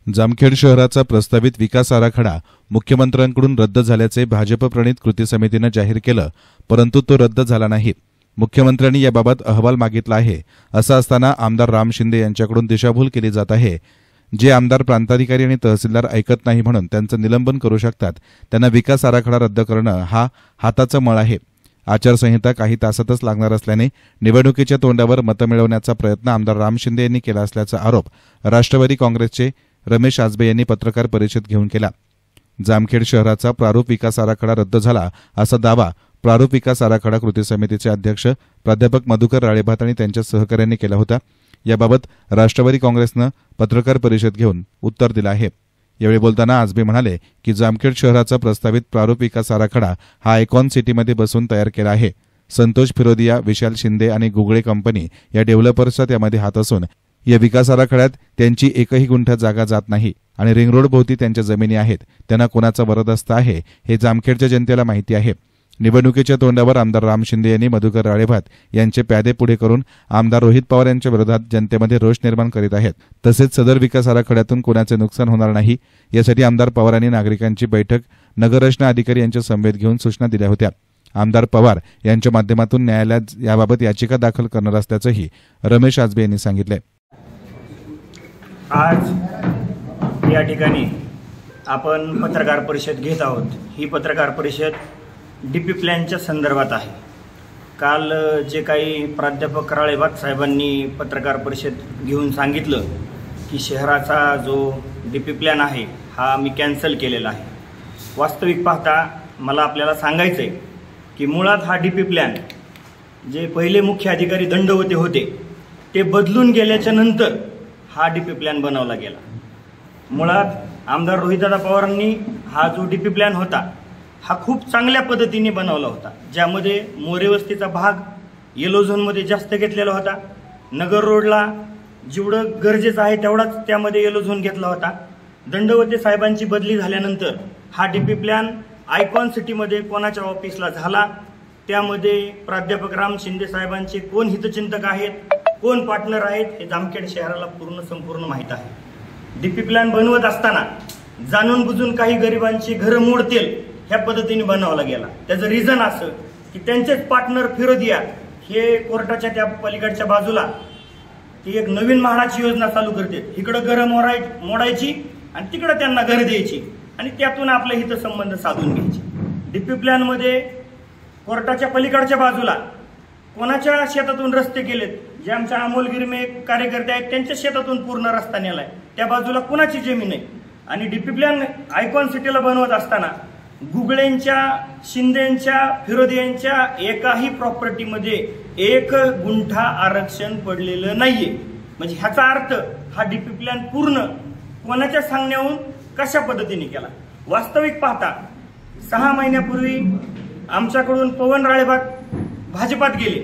जामखेड शहराचा प्रस्तावित विकास आराखडा मुख्यमंत्र्यांकडून रद्द झाल्याचे भाजप प्रणित कृती समितीने जाहीर केलं, परंतु तो रद्द झाला नाही। मुख्यमंत्र्यांनी याबाबत अहवाल मागितला आहे। असं असताना आमदार राम शिंदे यांच्याकडून दिशाभूल केली जात आहे। जे आमदार प्रांताधिकारी आणि तहसीलदार ऐकत नाही म्हणून त्यांचं निलंबन करू शकतात, त्यांना विकास आराखडा रद्द करणं हा हाताचा मळ आहे। आचारसंहिता काही तासातच लागणार असल्याने निवडणुकीच्या तोंडावर मतं मिळवण्याचा प्रयत्न आमदार राम शिंदे यांनी केला असल्याचा आरोप राष्ट्रवादी काँग्रेसचे रमेश आजबे यांनी पत्रकार परिषद घेऊन केला। जामखेड शहराचा प्रारूप विकास आराखडा रद्द झाला असा दावा प्रारूप विकास आराखडा कृती समितीचे अध्यक्ष प्राध्यापक मधुकर राळेभात आणि त्यांच्या सहकाऱ्यांनी केला होता। याबाबत राष्ट्रवादी काँग्रेसनं पत्रकार परिषद घेऊन उत्तर दिलं आहे। यावेळी बोलताना आजबे म्हणाले की जामखेड शहराचा प्रस्तावित प्रारूप विकास आराखडा हा आयकॉन सिटीमध्ये बसून तयार केला आहे। संतोष फिरोदिया, विशाल शिंदे आणि गुगळे कंपनी या डेव्हलपर्सचा त्यामध्ये हात असून या विकास आराखड्यात त्यांची एकही गुंठा जागा जात नाही आणि रिंग रोड भोवती त्यांच्या जमिनी आहेत। त्यांना कोणाचा वरदहस्त आहे हे जामखेडच्या जनतेला माहिती आहे। निवडणुकीच्या तोंडावर आमदार राम शिंदे यांनी मधुकर राळेभात यांचे प्यादे पुढे करून आमदार रोहित पवार यांच्या विरोधात जनतेमध्ये रोष निर्माण करीत आहेत। तसेच सदर विकास आराखड्यातून कोणाचे नुकसान होणार नाही यासाठी आमदार पवार यांनी नागरिकांची बैठक नगररचना अधिकारी यांच्या समवेत घेऊन सूचना दिल्या होत्या। आमदार पवार यांच्या माध्यमातून न्यायालयात याबाबत याचिका दाखल करणार असल्याचंही रमेश आजबे यांनी सांगितले। आज या ठिकाणी आपण पत्रकार परिषद घेत आहोत। ही पत्रकार परिषद डीपी प्लॅनच्या संदर्भात आहे। काल जे काही प्राध्यापक राळेभात साहेबांनी पत्रकार परिषद घेऊन सांगितलं की शहराचा जो डीपी प्लॅन आहे हा मी कॅन्सल केलेला आहे। वास्तविक पाहता मला आपल्याला सांगायचं आहे की मुळात हा डीपी प्लॅन जे पहिले मुख्य अधिकारी दंडवते होते ते बदलून गेल्याच्या नंतर हा डीपी प्लॅन बनवला गेला। मुळात आमदार रोहितदादा पवारांनी हा जो डीपी प्लॅन होता हा खूप चांगल्या पद्धतीने बनवला होता, ज्यामध्ये मोरे वस्तीचा भाग येलो झोनमध्ये जास्त घेतलेला होता। नगर रोडला जेवढं गरजेचं आहे तेवढाच त्यामध्ये येलो झोन घेतला होता। दंडवते साहेबांची बदली झाल्यानंतर हा डीपी प्लॅन आयकॉन सिटीमध्ये कोणाच्या ऑफिसला झाला, त्यामध्ये प्राध्यापक राम शिंदे साहेबांचे कोण हितचिंतक आहेत, कोण पार्टनर आहेत हे जामखेड शहराला संपूर्ण माहीत आहे। डीपी प्लॅन बनवत असताना जाणून बुजून काही गरिबांची घरं मोडतील ह्या पद्धतीने बनवला गेला। त्याचं रिझन असं की त्यांचेच पार्टनर फिरोदिया हे कोर्टाच्या त्या पलीकडच्या बाजूला ती एक नवीन म्हाडाची योजना चालू करते। इकडं घरं मोडायची आणि तिकडं त्यांना घर द्यायची आणि त्यातून आपले हितसंबंध साधून घ्यायचे। डीपी प्लॅन मध्ये कोर्टाच्या पलीकडच्या बाजूला कोणाच्या शेतातून रस्ते केलेत, जे आमच्या अमोल गिरमे कार्यकर्ते आहेत त्यांच्या शेतातून पूर्ण रस्ता नेलाय, त्या बाजूला कुणाची जमीन आहे। आणि डीपी प्लॅन आयकॉन सिटीला बनवत असताना गुगळेंच्या, शिंदेंच्या, फिरोदियांच्या एकाही प्रॉपर्टीमध्ये एक गुंठा आरक्षण पडलेलं नाहीये। म्हणजे ह्याचा अर्थ हा डीपी प्लॅन पूर्ण कोणाच्या सांगण्याहून कशा पद्धतीने केला। वास्तविक पाहता 6 महिन्यापूर्वी आमच्याकडून पवन राळेभात भाजपात गेले,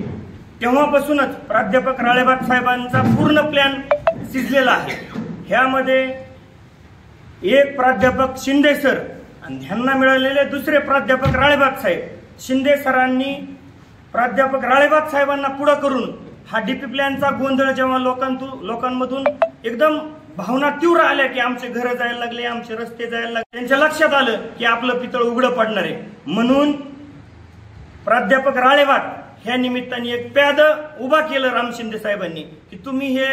तेव्हापासूनच प्राध्यापक राळेभात साहेबांचा पूर्ण प्लॅन शिजलेला आहे। ह्यामध्ये एक प्राध्यापक शिंदे सर आणि ह्यांना मिळालेले दुसरे प्राध्यापक राळेभात साहेब, शिंदे सरांनी प्राध्यापक राळेभात साहेबांना पुढे करून हा डीपी प्लॅनचा गोंधळ जेव्हा लोकांमधून एकदम भावना तीव्र आल्या की आमचे घरं जायला लागले, आमचे रस्ते जायला लागले, त्यांच्या लक्षात आलं की आपलं पितळ उघडं पडणार आहे। म्हणून प्राध्यापक राळेभात ह्या निमित्ताने एक प्याद उभा केलं राम शिंदे साहेबांनी की तुम्ही हे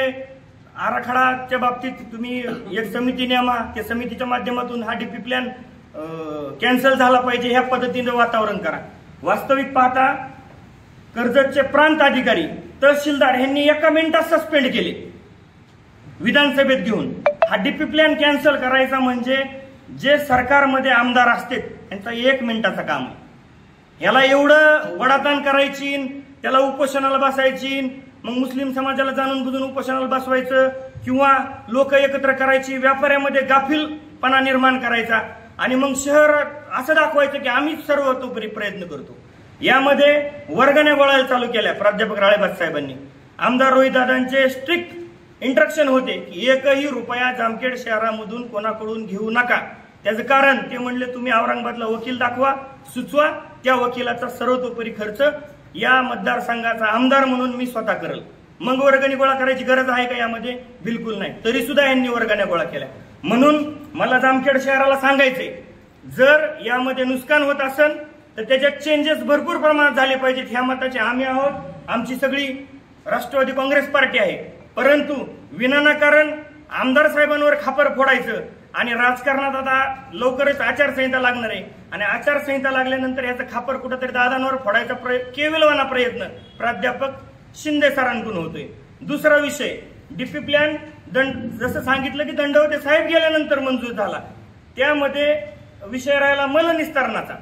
आराखडाच्या बाबतीत तुम्ही एक समिती नेमा, त्या समितीच्या माध्यमातून हा डीपी प्लॅन कॅन्सल झाला पाहिजे ह्या पद्धतीने वातावरण करा। वास्तविक पाहता कर्जतचे प्रांत अधिकारी, तहसीलदार यांनी एका मिनिटात सस्पेंड केले विधानसभेत घेऊन। हा डीपी प्लॅन कॅन्सल करायचा म्हणजे जे सरकारमध्ये आमदार असते त्यांचा 1 मिनिटाचं काम आहे। याला एवढं वडाताण करायची, त्याला उपोषणाला बसायची, मग मुस्लिम समाजाला जाणून बुजून उपोषणाला बसवायचं किंवा लोक एकत्र करायची, व्यापाऱ्यामध्ये गाफीलपणा निर्माण करायचा आणि मग शहर असं दाखवायचं की आम्हीच सर्वतोपरी प्रयत्न करतो। यामध्ये वर्गण्या गोळायला चालू केल्या प्राध्यापक राळेभात साहेबांनी। आमदार रोहितदादांचे स्ट्रिक्ट इंस्ट्रक्शन होते की एकही रुपया जामखेड शहरामधून कोणाकडून घेऊ नका। त्याचं कारण ते म्हणले तुम्ही औरंगाबादला वकील दाखवा, सुचवा, त्या वकिलाचा सर्वतोपरी खर्च या मतदारसंघाचा आमदार म्हणून मी स्वतः करेल। मग वर्गणी गोळा करायची गरज आहे का यामध्ये? बिलकुल नाही. तरी सुद्धा यांनी वर्गण्या गोळा केल्या. म्हणून मला जामखेड शहराला सांगायचंय, जर यामध्ये नुकसान होत असेल तर त्याच्यात चेंजेस भरपूर प्रमाणात झाले पाहिजेत. ह्या मताचे आम्ही आहोत, आमची सगळी राष्ट्रवादी काँग्रेस पार्टी आहे. परंतु विनाकारण आमदार साहेबांवर खापर फोडायचं आणि राजकारणात आता लवकरच आचारसंहिता लागणार आहे आणि आचारसंहिता लागल्यानंतर याचं खापर कुठेतरी दादांवर फोडायचा केविलवाना प्रयत्न प्राध्यापक शिंदे सरांकडून होतोय. दुसरा विषय, डीपी प्लॅन जसं सांगितलं की दंडवते साहेब गेल्यानंतर मंजूर झाला. त्यामध्ये विषय राहिला मलनिस्तारणाचा.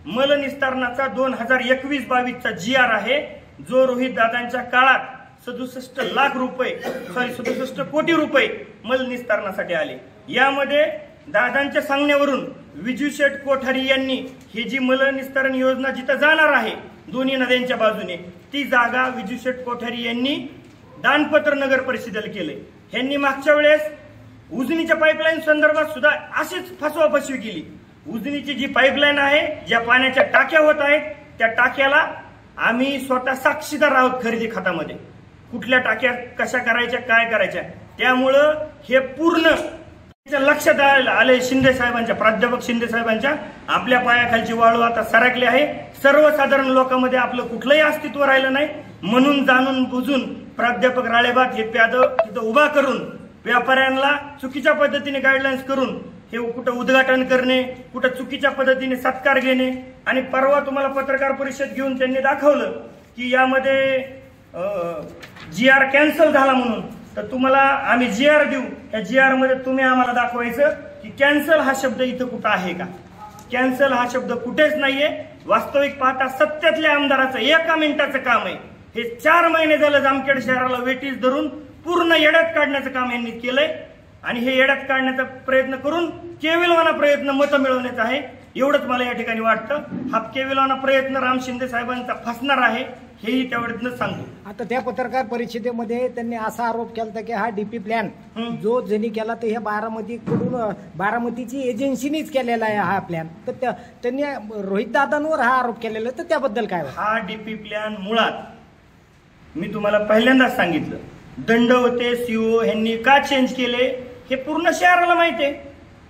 मलनिस्तारणाचा 2021-22चा GR आहे, जो रोहित दादांच्या काळात 67 कोटी रुपये मलनिस्तारणासाठी आले. यामध्ये दादांच्या सांगण्यावरून विजूशेठ कोठारी यांनी ही जी मलनिस्तारण योजना जिथं जाणार आहे दोन्ही नद्यांच्या बाजूने, ती जागा विजूशेठ कोठारी यांनी दानपत्र नगर परिषदेला केले. यांनी मागच्या वेळेस उजनीच्या पाईपलाईन संदर्भात सुद्धा अशीच फसवाफसवी केली. उजनीची जी पाईपलाईन आहे, ज्या पाण्याच्या टाक्या होत आहेत, त्या टाक्याला आम्ही स्वतः साक्षीदार आहोत खरेदी खात्यामध्ये. कुठल्या टाक्या कशा करायच्या, काय करायच्या, त्यामुळं हे पूर्ण लक्षात आले शिंदे साहेबांच्या, प्राध्यापक शिंदे साहेबांच्या. आपल्या पायाखालची वाळू आता सरकली आहे. सर्वसाधारण लोकांमध्ये आपलं कुठलंही अस्तित्व राहिलं नाही. म्हणून जाणून बुजून प्राध्यापक राळेबाग हे प्याद तिथं उभा करून व्यापाऱ्यांना चुकीच्या पद्धतीने गाईडलाईन्स करून हे कुठं उद्घाटन करणे, कुठं चुकीच्या पद्धतीने सत्कार घेणे. आणि परवा तुम्हाला पत्रकार परिषद घेऊन त्यांनी दाखवलं की यामध्ये GR कॅन्सल झाला म्हणून. तर तुम्हाला आम्ही GR देऊ, त्या GR मध्ये तुम्ही आम्हाला दाखवायचं की कॅन्सल हा शब्द इथं कुठं आहे का? कॅन्सल हा शब्द कुठेच नाहीये. वास्तविक पाहता सत्यातल्या आमदाराचं 1 मिनिटाचं काम आहे. हे 4 महिने झालं जामखेड शहराला वेटीस धरून पूर्ण येड्यात काढण्याचं काम यांनी केलंय आणि हे येड्यात काढण्याचा प्रयत्न करून केविलवाना प्रयत्न मतं मिळवण्याचा आहे. एवढंच मला या ठिकाणी वाटतं. हा केविलवाना प्रयत्न राम शिंदे साहेबांचा फसणार आहे, हेही त्यावेळेस सांगतो. आता त्या पत्रकार परिषदेमध्ये त्यांनी असा आरोप केला की हा डीपी प्लॅन जो ज्यांनी केला ते ह्या बारामतीची एजन्सीनीच केलेला आहे हा प्लॅन. तर त्यांनी रोहित दादांवर हा आरोप केलेला, तर त्याबद्दल काय? हा डीपी प्लॅन मुळात मी तुम्हाला पहिल्यांदाच सांगितलं, दंडवते CO यांनी का चेंज केले हे पूर्ण शहराला माहिती आहे.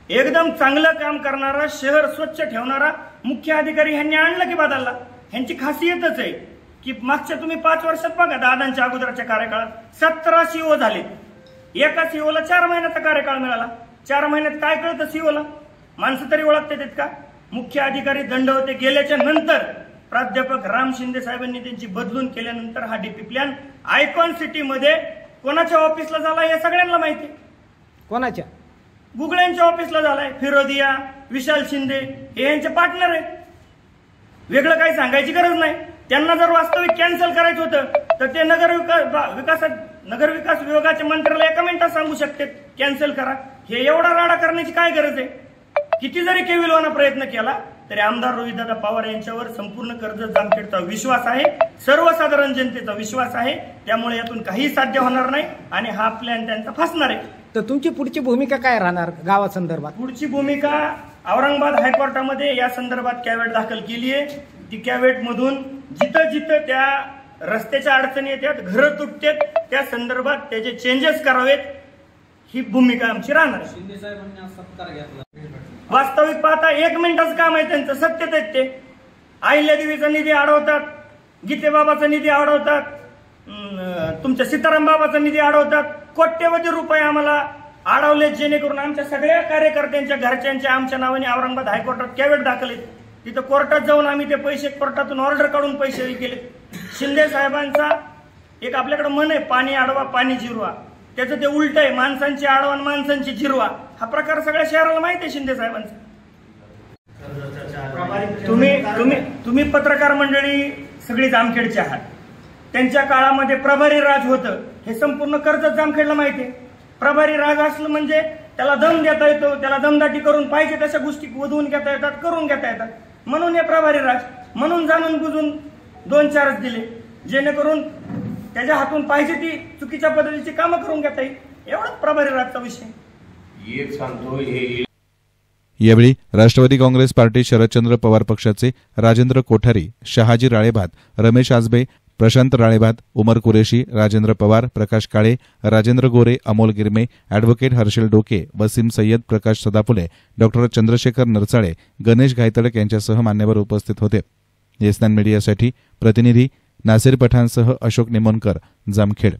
एकदम चांगलं काम करणारा, शहर स्वच्छ ठेवणारा मुख्य अधिकारी ह्यांनी आणलं की बदलला. ह्यांची खासियतच आहे की मागच्या तुम्ही 5 वर्षात बघा, दादांच्या अगोदरच्या कार्यकाळात 17 CO झाले. एका COला 4 महिन्याचा कार्यकाळ मिळाला. 4 महिन्यात काय कळतं COला? माणसं तरी ओळखतात का? मुख्य अधिकारी दंडवते गेल्याच्या नंतर प्राध्यापक राम शिंदे साहेबांनी त्यांची बदलून केल्यानंतर हा डीपी प्लॅन आयकॉन सिटीमध्ये कोणाच्या ऑफिसला झाला हे सगळ्यांना माहिती आहे. कोणाच्या? गुगळ्यांच्या ऑफिसला झालाय. फिरोदिया, विशाल शिंदे हे यांचे पार्टनर आहेत. वेगळं काही सांगायची गरज नाही. त्यांना जर वास्तविक कॅन्सल करायचं होतं तर ते नगर विकास विभागाच्या मंत्र्याला 1 मिनिटात सांगू शकते कॅन्सल करा. हे एवढा राडा करण्याची काय गरज आहे? किती जरी केविलवाना प्रयत्न केला तरी आमदार रोहितदादा पवार यांच्यावर संपूर्ण कर्जत जामखेडचा विश्वास आहे, सर्वसाधारण जनतेचा विश्वास आहे. त्यामुळे यातून काही साध्य होणार नाही आणि हा प्लॅन त्यांचा फसणार आहे. तर तुमची पुढची भूमिका काय राहणार गावासंदर्भात? पुढची भूमिका, औरंगाबाद हायकोर्टामध्ये या संदर्भात कॅवेट दाखल केली आहे. ती कॅवेट मधून जिथं जिथं त्या रस्त्याच्या अडचणी येतात, घरं तुटतात, त्या संदर्भात त्याचे चेंजेस करावेत, ही भूमिका आमची राहणार. शिंदे साहेबांनी सत्कार घेतला. वास्तविक पाहता 1 मिनिटाचं काम आहे त्यांचं. सत्यत आहेत ते. अहिल्यादेवीचा निधी अडवतात, गीतेबाबाचा निधी अडवतात, तुमच्या सीताराम बाबाचा निधी अडवतात. कोट्यवधी रुपये आम्हाला अडवले, जेणेकरून आमच्या सगळ्या कार्यकर्त्यांच्या घरच्यांच्या आमच्या नावाने औरंगाबाद हायकोर्टात कॅवेट दाखल आहेत. तिथं कोर्टात जाऊन आम्ही ते पैसे, कोर्टातून ऑर्डर काढून पैसे केले. शिंदे साहेबांचा एक आपल्याकडे मन आहे, पाणी अडवा पाणी जिरवा. त्याचं ते उलट आहे, माणसांची अडवा आणि माणसांची जिरवा. हा प्रकार सगळ्या शहराला माहिती आहे शिंदे साहेबांचा. तुम्ही पत्रकार मंडळी सगळी जामखेडची आहात. त्यांच्या काळामध्ये प्रभारी राज होतं हे संपूर्ण कर्जत जामखेडला माहिती आहे. प्रभारी राज असलं म्हणजे त्याला दम देता येतो, त्याला दमदाटी करून पाहिजे तशा गोष्टी वधवून घेता येतात, करून घेता येतात. म्हणून हे प्रभारी राज, म्हणून जाणून बुजून 2-4च दिले, जेणेकरून त्याच्या हातून पाहिजे ती चुकीच्या पद्धतीची कामं करून घेता येईल. एवढाच प्रभारी राजचा विषय. यावेळी राष्ट्रवादी काँग्रेस पार्टी शरदचंद्र पवार पक्षाचे राजेंद्र कोठारी, शहाजी राळेभात, रमेश आजबे, प्रशांत राळेभात, उमर कुरेशी, राजेंद्र पवार, प्रकाश काळे, राजेंद्र गोरे, अमोल गिरमे, ॲडव्होकेट हर्षल डोके, वसीम सय्यद, प्रकाश सदाफुले, डॉ चंद्रशेखर नरसाळे, गणेश घायतडक यांच्यासह मान्यवर उपस्थित होते. येस 9 मीडियासाठी प्रतिनिधी नासिर पठाणसह अशोक निमोणकर, जामखेड.